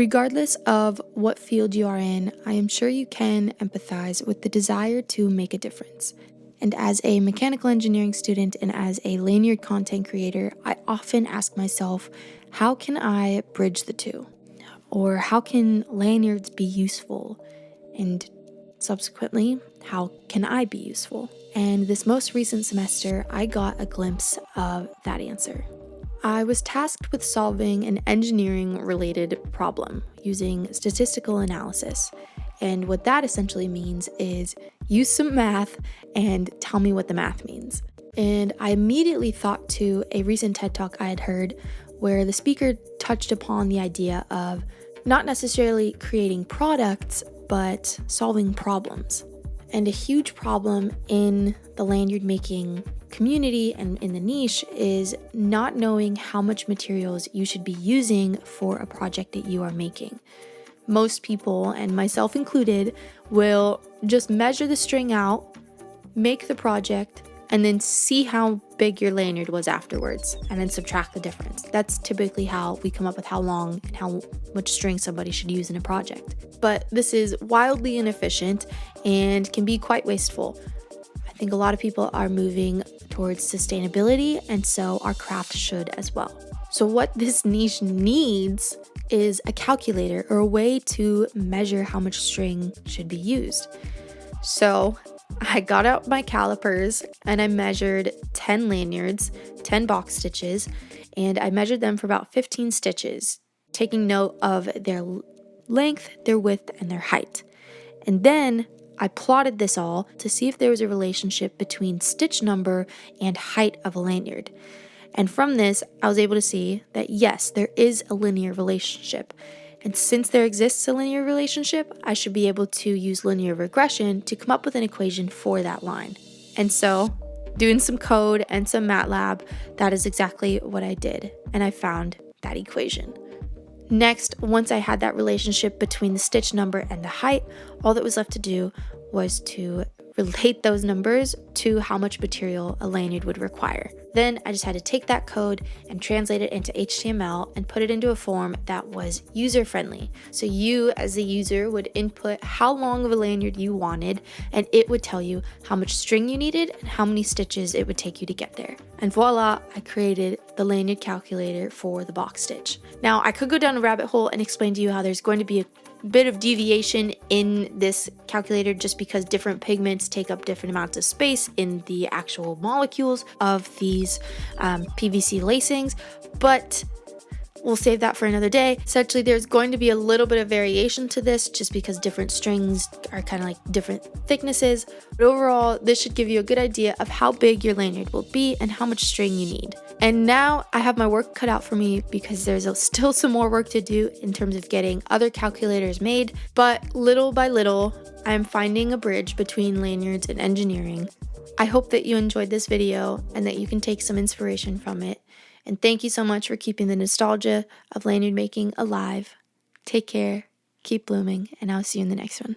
Regardless of what field you are in, I am sure you can empathize with the desire to make a difference. And as a mechanical engineering student and as a lanyard content creator, I often ask myself, how can I bridge the two? Or how can lanyards be useful? And subsequently, how can I be useful? And this most recent semester, I got a glimpse of that answer. I was tasked with solving an engineering-related problem using statistical analysis. And what that essentially means is use some math and tell me what the math means. And I immediately thought to a recent TED Talk I had heard where the speaker touched upon the idea of not necessarily creating products, but solving problems. And a huge problem in the lanyard making community and in the niche is not knowing how much materials you should be using for a project that you are making. Most people, and myself included, will just measure the string out, make the project, and then see how big your lanyard was afterwards, and then subtract the difference. That's typically how we come up with how long and how much string somebody should use in a project. But this is wildly inefficient and can be quite wasteful. I think a lot of people are moving towards sustainability, and so our craft should as well. So what this niche needs is a calculator or a way to measure how much string should be used. So I got out my calipers and I measured 10 lanyards, 10 box stitches, and I measured them for about 15 stitches, taking note of their length, their width, and their height. And then I plotted this all to see if there was a relationship between stitch number and height of a lanyard. And from this, I was able to see that yes, there is a linear relationship. And since there exists a linear relationship, I should be able to use linear regression to come up with an equation for that line. And so, doing some code and some MATLAB, that is exactly what I did. And I found that equation. Next, once I had that relationship between the stitch number and the height, all that was left to do was to relate those numbers to how much material a lanyard would require. Then I just had to take that code and translate it into HTML and put it into a form that was user-friendly. So you, as the user, would input how long of a lanyard you wanted, and it would tell you how much string you needed and how many stitches it would take you to get there. And voila, I created the lanyard calculator for the box stitch. Now, I could go down a rabbit hole and explain to you how there's going to be a bit of deviation in this calculator just because different pigments take up different amounts of space in the actual molecules of these PVC lacings, but we'll save that for another day. Essentially, there's going to be a little bit of variation to this just because different strings are kind of like different thicknesses. But overall, this should give you a good idea of how big your lanyard will be and how much string you need. And now I have my work cut out for me because there's still some more work to do in terms of getting other calculators made. But little by little, I'm finding a bridge between lanyards and engineering. I hope that you enjoyed this video and that you can take some inspiration from it. And thank you so much for keeping the nostalgia of lanyard making alive. Take care, keep blooming, and I'll see you in the next one.